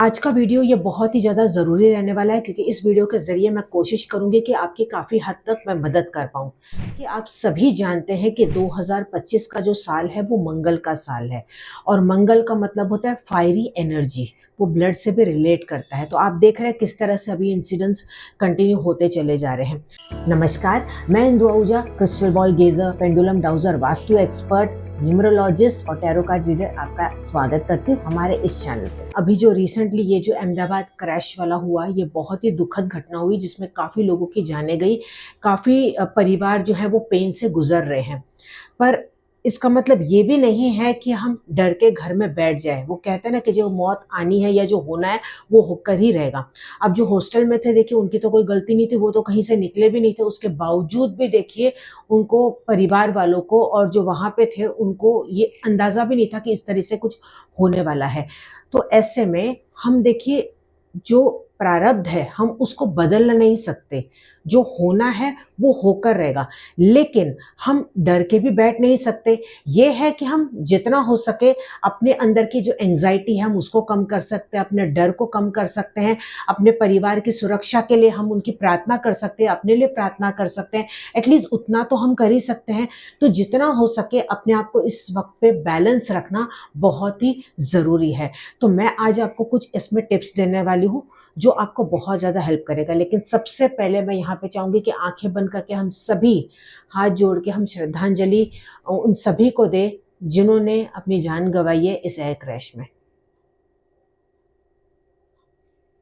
आज का वीडियो ये बहुत ही ज़्यादा ज़रूरी रहने वाला है क्योंकि इस वीडियो के ज़रिए मैं कोशिश करूँगी कि आपकी काफ़ी हद तक मैं मदद कर पाऊँ। कि आप सभी जानते हैं कि 2025 का जो साल है वो मंगल का साल है और मंगल का मतलब होता है फायरी एनर्जी, वो ब्लड से भी रिलेट करता है। तो आप देख रहे हैं किस तरह से अभी इंसिडेंट्स कंटिन्यू होते चले जा रहे हैं। नमस्कार, मैं Indu Ahuja, crystal ball gazer, pendulum dowser, vastu expert, numerologist और टैरो कार्ड रीडर आपका स्वागत करती हूँ हमारे इस चैनल पे। अभी जो रिसेंटली ये जो अहमदाबाद क्रैश वाला हुआ, ये बहुत ही दुखद घटना हुई जिसमें काफ़ी लोगों की जानें गई, काफ़ी परिवार जो है वो पेन से गुजर रहे हैं। पर इसका मतलब ये भी नहीं है कि हम डर के घर में बैठ जाएँ। वो कहते हैं ना कि जो मौत आनी है या जो होना है वो होकर ही रहेगा। अब जो हॉस्टल में थे देखिए उनकी तो कोई गलती नहीं थी, वो तो कहीं से निकले भी नहीं थे। उसके बावजूद भी देखिए उनको परिवार वालों को और जो वहाँ पे थे उनको ये अंदाज़ा भी नहीं था कि इस तरह से कुछ होने वाला है। तो ऐसे में हम देखिए जो प्रारब्ध है हम उसको बदल नहीं सकते। जो होना है वो होकर रहेगा, लेकिन हम डर के भी बैठ नहीं सकते। ये है कि हम जितना हो सके अपने अंदर की जो एंग्जाइटी है हम उसको कम कर सकते हैं, अपने डर को कम कर सकते हैं, अपने परिवार की सुरक्षा के लिए हम उनकी प्रार्थना कर सकते हैं, अपने लिए प्रार्थना कर सकते हैं। एटलीस्ट उतना तो हम कर ही सकते हैं। तो जितना हो सके अपने आप को इस वक्त पे बैलेंस रखना बहुत ही ज़रूरी है। तो मैं आज आपको कुछ इसमें टिप्स देने वाली हूँ जो आपको बहुत ज़्यादा हेल्प करेगा। लेकिन सबसे पहले मैं यहाँ पे चाहूँगी कि आंखें बंद करके हम सभी हाथ जोड़ के हम श्रद्धांजलि उन सभी को दें जिन्होंने अपनी जान गंवाई है इस एयर क्रैश में।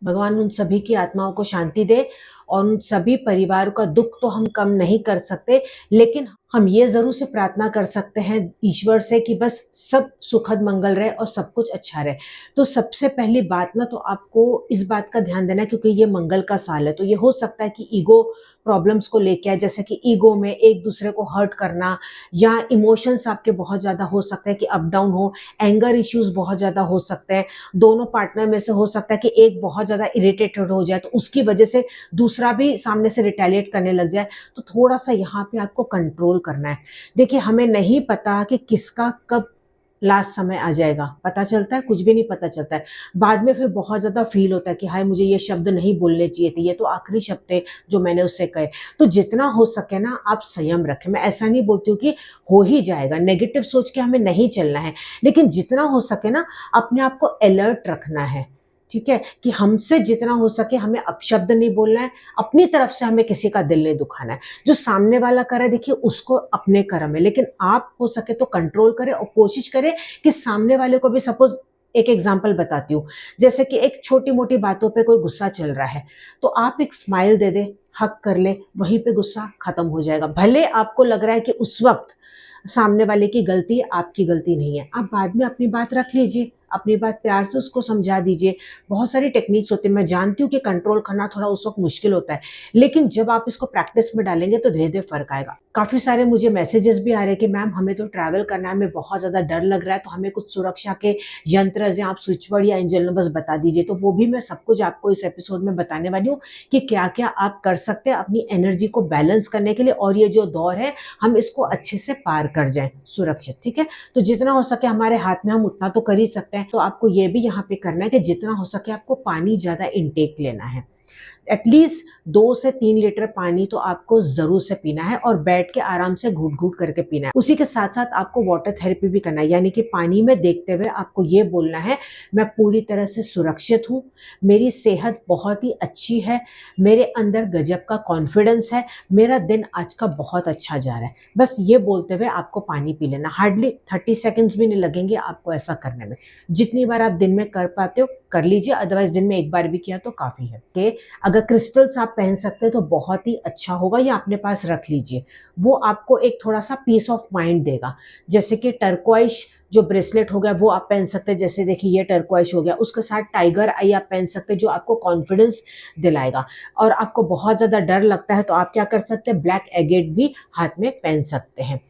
भगवान उन सभी की आत्माओं को शांति दे और उन सभी परिवारों का दुख तो हम कम नहीं कर सकते, लेकिन हम ये ज़रूर से प्रार्थना कर सकते हैं ईश्वर से कि बस सब सुखद मंगल रहे और सब कुछ अच्छा रहे। तो सबसे पहली बात ना तो आपको इस बात का ध्यान देना है क्योंकि ये मंगल का साल है, तो ये हो सकता है कि ईगो प्रॉब्लम्स को लेके आए, जैसे कि ईगो में एक दूसरे को हर्ट करना या इमोशंस आपके बहुत ज़्यादा हो सकते हैं कि अप डाउन हो, एंगर इश्यूज़ बहुत ज़्यादा हो सकते हैं। दोनों पार्टनर में से हो सकता है कि एक बहुत ज़्यादा इरिटेटेड हो जाए तो उसकी वजह से दूसरा भी सामने से रिटेलिएट करने लग जाए। तो थोड़ा-सा यहाँ पे आपको कंट्रोल करना है। देखिए हमें नहीं पता कि किसका कब लास्ट समय आ जाएगा, पता चलता है? कुछ भी नहीं पता चलता है। बाद में फिर बहुत ज़्यादा फ़ील होता है कि हाय मुझे ये शब्द नहीं बोलने चाहिए थे, ये तो आखिरी शब्द थे जो मैंने उससे कहे। तो जितना हो सके ना आप संयम रखें। मैं ऐसा नहीं बोलती हूँ कि हो ही जाएगा, नेगेटिव सोच के हमें नहीं चलना है, लेकिन जितना हो सके ना अपने आप को अलर्ट रखना है। ठीक है? कि हमसे जितना हो सके हमें अपशब्द नहीं बोलना है, अपनी तरफ से हमें किसी का दिल नहीं दुखाना है। जो सामने वाला कर रहा है देखिए उसको अपने कर्म है, लेकिन आप हो सके तो कंट्रोल करें और कोशिश करें कि सामने वाले को भी सपोज़ एक एग्ज़ाम्पल बताती हूँ, जैसे कि एक छोटी-मोटी बातों पे कोई गुस्सा चल रहा है, तो आप एक स्माइल दे दें, हग कर लें, वहीं पे गुस्सा खत्म हो जाएगा। भले आपको लग रहा है कि उस वक़्त सामने वाले की गलती है, आपकी गलती नहीं है। आप बाद में अपनी बात रख लीजिए, अपनी बात प्यार से उसको समझा दीजिए। बहुत सारी टेक्निक्स होती हैं, मैं जानती हूँ कि कंट्रोल करना थोड़ा उस वक़्त मुश्किल होता है, लेकिन जब आप इसको प्रैक्टिस में डालेंगे तो धीरे-धीरे फ़र्क आएगा। काफ़ी सारे मुझे मैसेजेस भी आ रहे हैं कि मैम हमें तो ट्रैवल करना है, हमें बहुत ज़्यादा डर लग रहा है, तो हमें कुछ सुरक्षा के यंत्र या आप स्विच वर्ड या एंजल नंबर्स बता दीजिए। तो वो भी मैं सब कुछ आपको इस एपिसोड में बताने वाली हूँ कि क्या-क्या आप कर सकते हैं अपनी एनर्जी को बैलेंस करने के लिए और ये जो दौर है, हम इसको अच्छे से पार कर जाएँ सुरक्षित, ठीक है? तो जितना हो सके हमारे हाथ में हम उतना तो कर ही सकते हैं। तो आपको ये भी यहाँ पे करना है कि जितना हो सके आपको पानी ज़्यादा इंटेक लेना है। एटलीस्ट 2 से 3 लीटर पानी तो आपको ज़रूर से पीना है और बैठ के आराम से घूट-घूट करके पीना है। उसी के साथ-साथ आपको वाटर थेरेपी भी करना है, यानी कि पानी में देखते हुए आपको ये बोलना है, मैं पूरी तरह से सुरक्षित हूँ, मेरी सेहत बहुत ही अच्छी है, मेरे अंदर गज़ब का कॉन्फिडेंस है, मेरा दिन आज का बहुत अच्छा जा रहा है। बस ये बोलते हुए आपको पानी पी लेना। हार्डली 30 सेकंड्स भी नहीं लगेंगे आपको ऐसा करने में। जितनी बार आप दिन में कर पाते हो, कर लीजिए, अदरवाइज़ दिन में 1 बार भी किया तो काफ़ी है। ओके? अगर क्रिस्टल्स आप पहन सकते हैं तो बहुत ही अच्छा होगा, या अपने पास रख लीजिए। वो आपको एक थोड़ा-सा पीस ऑफ माइंड देगा। जैसे कि टर्कोइश जो ब्रेसलेट हो गया वो आप पहन सकते हैं, जैसे देखिए ये टर्कोइश हो गया, उसके साथ टाइगर आई आप पहन सकते हैं जो आपको कॉन्फिडेंस दिलाएगा। और आपको बहुत ज़्यादा डर लगता है तो आप क्या कर सकते हैं, ब्लैक एगेट भी हाथ में पहन सकते हैं।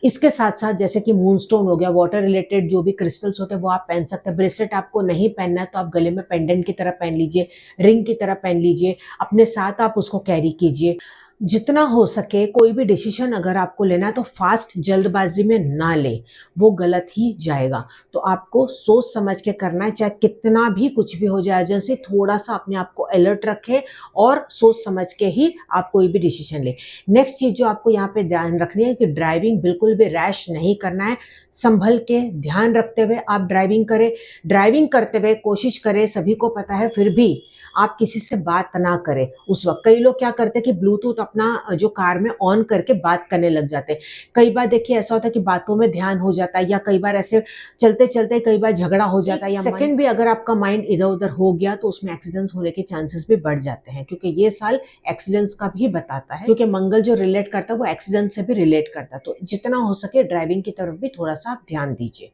इसके साथ-साथ जैसे कि मूनस्टोन हो गया, वाटर रिलेटेड जो भी क्रिस्टल्स होते हैं वो आप पहन सकते हैं। ब्रेसलेट आपको नहीं पहनना है तो आप गले में पेंडेंट की तरह पहन लीजिए, रिंग की तरह पहन लीजिए, अपने साथ आप उसको कैरी कीजिए। जितना हो सके कोई भी डिसीजन अगर आपको लेना है तो फास्ट जल्दबाजी में ना ले, वो गलत ही जाएगा। तो आपको सोच समझ के करना है, चाहे कितना भी कुछ भी हो जाए एजेंसी, थोड़ा सा अपने आप को अलर्ट रखे और सोच समझ के ही आप कोई भी डिसीजन ले। नेक्स्ट चीज जो आपको यहाँ पे ध्यान रखनी है कि ड्राइविंग बिल्कुल भी रैश नहीं करना है, संभल के ध्यान रखते हुए आप ड्राइविंग करें। ड्राइविंग करते हुए कोशिश करें, सभी को पता है फिर भी आप किसी से बात ना करें उस वक्त। कई लोग क्या करते हैं कि ब्लूटूथ अपना जो कार में ऑन करके बात करने लग जाते हैं। कई बार देखिए ऐसा होता है कि बातों में ध्यान हो जाता है, या कई बार ऐसे चलते चलते कई बार झगड़ा हो जाता है, या सेकंड भी अगर आपका माइंड इधर उधर हो गया तो उसमें एक्सीडेंट्स होने के चांसेस भी बढ़ जाते हैं, क्योंकि ये साल एक्सीडेंट्स का भी बताता है, क्योंकि मंगल जो रिलेट करता है वो एक्सीडेंट से भी रिलेट करता है। तो जितना हो सके ड्राइविंग की तरफ भी थोड़ा सा आप ध्यान दीजिए।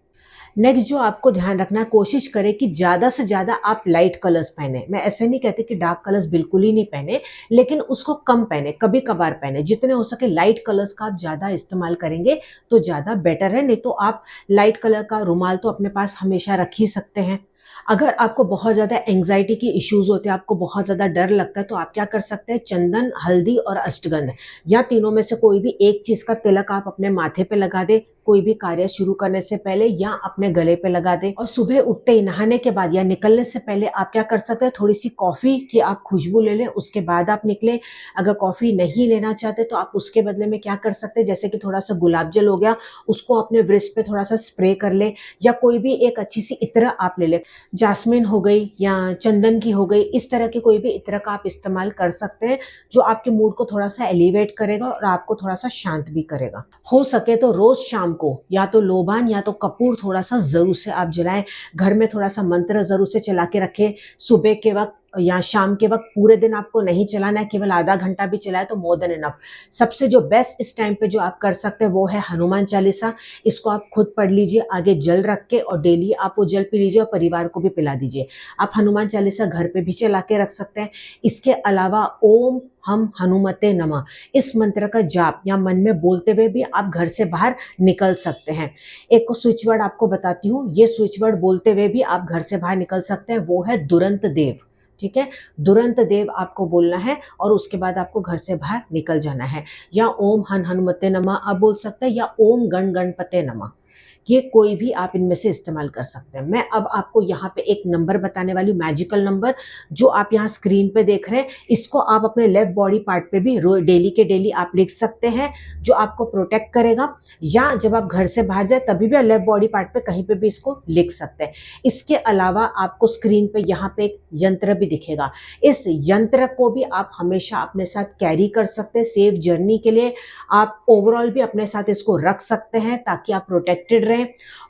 नेक्स्ट जो आपको ध्यान रखना है, कोशिश करें कि ज्यादा से ज्यादा आप लाइट कलर्स पहने। मैं ऐसे नहीं कहती कि डार्क कलर्स बिल्कुल ही नहीं पहने, लेकिन उसको कम पहने, कभी कभार पहने। जितने हो सके लाइट कलर्स का आप ज्यादा इस्तेमाल करेंगे तो ज्यादा बेटर है। नहीं तो आप लाइट कलर का रुमाल तो अपने पास हमेशा रख ही सकते हैं। अगर आपको बहुत ज्यादा एंग्जाइटी की इश्यूज होते हैं, आपको बहुत ज्यादा डर लगता है, तो आप क्या कर सकते हैं, चंदन, हल्दी और अष्टगंध या तीनों में से कोई भी एक चीज का तिलक आप अपने माथे पे लगा दे कोई भी कार्य शुरू करने से पहले, या अपने गले पे लगा दे। और सुबह उठते ही नहाने के बाद या निकलने से पहले आप क्या कर सकते हैं, थोड़ी सी कॉफी की आप खुशबू ले लें, उसके बाद आप निकले। अगर कॉफी नहीं लेना चाहते तो आप उसके बदले में क्या कर सकते हैं, जैसे कि थोड़ा सा गुलाब जल हो गया, उसको अपने व्रिस्ट पे थोड़ा सा स्प्रे कर ले, या कोई भी एक अच्छी सी इत्र आप ले ले, जास्मिन हो गई या चंदन की हो गई, इस तरह की कोई भी इत्र का आप इस्तेमाल कर सकते हैं, जो आपके मूड को थोड़ा सा एलिवेट करेगा और आपको थोड़ा सा शांत भी करेगा। हो सके तो रोज शाम को या तो लोबान या तो कपूर थोड़ा सा जरूर से आप जलाएं। घर में थोड़ा सा मंत्र जरूर से चला के रखें, सुबह के वक्त या शाम के वक्त। पूरे दिन आपको नहीं चलाना है, केवल आधा घंटा भी चलाए तो मोर देन इनफ। सबसे जो बेस्ट इस टाइम पे जो आप कर सकते हैं वो है हनुमान चालीसा। इसको आप खुद पढ़ लीजिए आगे जल रख के, और डेली आप वो जल पी लीजिए और परिवार को भी पिला दीजिए। आप हनुमान चालीसा घर पे भी चला के रख सकते हैं। इसके अलावा ओम हम हनुमते नमः, इस मंत्र का जाप या मन में बोलते हुए भी आप घर से बाहर निकल सकते हैं। एक स्विच वर्ड आपको बताती हूँ, ये स्विच वर्ड बोलते हुए भी आप घर से बाहर निकल सकते हैं, वो है दुरंत देव। ठीक है, दुरंत देव आपको बोलना है और उसके बाद आपको घर से बाहर निकल जाना है। या ओम हन हनुमते नमः आप बोल सकते हैं, या ओम गण गणपते नमः, ये कोई भी आप इनमें से इस्तेमाल कर सकते हैं। मैं अब आपको यहाँ पे एक नंबर बताने वाली, मैजिकल नंबर, जो आप यहाँ स्क्रीन पे देख रहे हैं, इसको आप अपने लेफ्ट बॉडी पार्ट पे भी डेली के डेली आप लिख सकते हैं, जो आपको प्रोटेक्ट करेगा। या जब आप घर से बाहर जाए तभी भी लेफ्ट बॉडी पार्ट पे कहीं पे भी इसको लिख सकते हैं। इसके अलावा आपको स्क्रीन पे यहाँ पे एक यंत्र भी दिखेगा, इस यंत्र को भी आप हमेशा अपने साथ कैरी कर सकते हैं सेफ जर्नी के लिए। आप ओवरऑल भी अपने साथ इसको रख सकते हैं ताकि आप प्रोटेक्टेड रहें।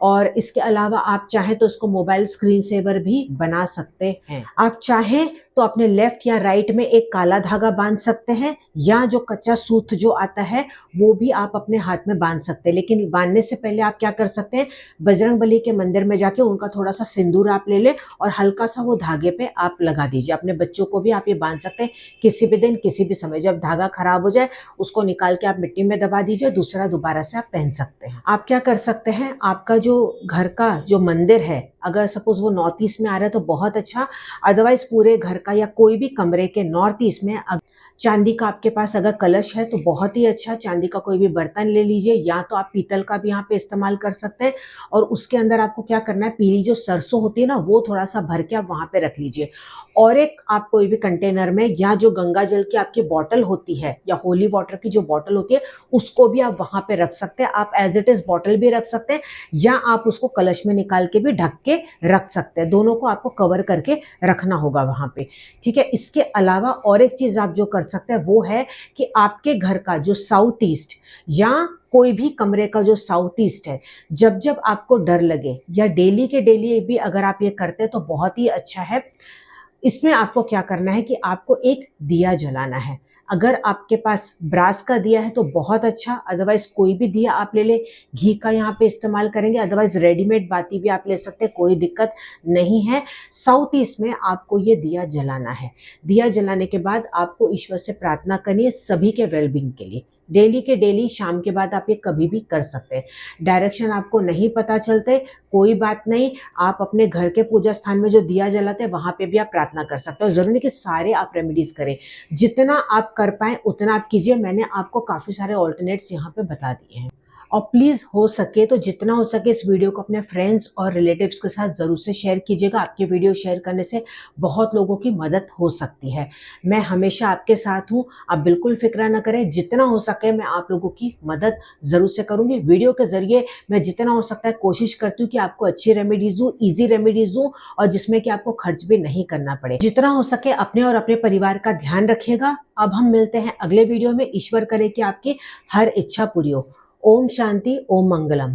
और इसके अलावा आप चाहें तो इसको मोबाइल स्क्रीन सेवर भी बना सकते हैं। आप चाहें तो अपने लेफ्ट या राइट में एक काला धागा बांध सकते हैं, या जो कच्चा सूत जो आता है वो भी आप अपने हाथ में बांध सकते हैं। लेकिन बांधने से पहले आप क्या कर सकते हैं, बजरंगबली के मंदिर में जाके उनका थोड़ा सा सिंदूर आप ले लें और हल्का सा वो धागे पे आप लगा दीजिए। अपने बच्चों को भी आप ये बांध सकते हैं किसी भी दिन किसी भी समय। जब धागा खराब हो जाए उसको निकाल के आप मिट्टी में दबा दीजिए, दूसरा दोबारा से आप पहन सकते हैं। आप क्या कर सकते हैं, आपका जो घर का जो मंदिर है, अगर सपोज वो नॉर्थ ईस्ट में आ रहा है तो बहुत अच्छा, अदरवाइज पूरे घर का या कोई भी कमरे के नॉर्थ ईस्ट में चांदी का आपके पास अगर कलश है तो बहुत ही अच्छा, चांदी का कोई भी बर्तन ले लीजिए, या तो आप पीतल का भी यहाँ पे इस्तेमाल कर सकते हैं। और उसके अंदर आपको क्या करना है, पीली जो सरसों होती है ना, वो थोड़ा सा भर के आप वहां पे रख लीजिए। और एक आप कोई भी कंटेनर में, या जो गंगा जल की आपकी बॉटल होती है या होली वाटर की जो बॉटल होती है उसको भी आप वहां पे रख सकते हैं। आप एज इट इज बॉटल भी रख सकते हैं, या आप उसको कलश में निकाल के भी ढक के रख सकते हैं। दोनों को आपको कवर करके रखना होगा वहां पे। ठीक है, इसके अलावा और एक चीज आप जो कर सकते हैं वो है कि आपके घर का जो साउथ ईस्ट या कोई भी कमरे का जो साउथ ईस्ट है, जब जब आपको डर लगे, या डेली के डेली भी अगर आप ये करते हैं तो बहुत ही अच्छा है। इसमें आपको क्या करना है कि आपको एक दिया जलाना है। अगर आपके पास ब्रास का दिया है तो बहुत अच्छा, अदरवाइज कोई भी दिया आप ले ले। घी का यहाँ पे इस्तेमाल करेंगे, अदरवाइज रेडीमेड बाती भी आप ले सकते हैं, कोई दिक्कत नहीं है। साउथ ईस्ट में आपको ये दिया जलाना है। दिया जलाने के बाद आपको ईश्वर से प्रार्थना करनी है सभी के वेलबींग के लिए। डेली के डेली शाम के बाद आप ये कभी भी कर सकते हैं। डायरेक्शन आपको नहीं पता चलते, कोई बात नहीं, आप अपने घर के पूजा स्थान में जो दिया जलाते हैं वहां पे भी आप प्रार्थना कर सकते हो। जरूरी नहीं कि सारे आप रेमेडीज करें, जितना आप कर पाए उतना आप कीजिए। मैंने आपको काफी सारे ऑल्टरनेट्स यहाँ पे बता दिए हैं। और प्लीज हो सके तो जितना हो सके इस वीडियो को अपने फ्रेंड्स और रिलेटिव्स के साथ जरूर से शेयर कीजिएगा। आपके वीडियो शेयर करने से बहुत लोगों की मदद हो सकती है। मैं हमेशा आपके साथ हूँ, आप बिल्कुल फिक्र ना करें। जितना हो सके मैं आप लोगों की मदद जरूर से करूंगी। वीडियो के जरिए मैं जितना हो सकता है कोशिश करती हूँ कि आपको अच्छी रेमेडीज दूँ, ईजी रेमेडीज दूँ, और जिसमें कि आपको खर्च भी नहीं करना पड़े। जितना हो सके अपने और अपने परिवार का ध्यान रखिएगा। अब हम मिलते हैं अगले वीडियो में। ईश्वर करे कि आपकी हर इच्छा पूरी हो। ओम शांति, ओम मंगलम।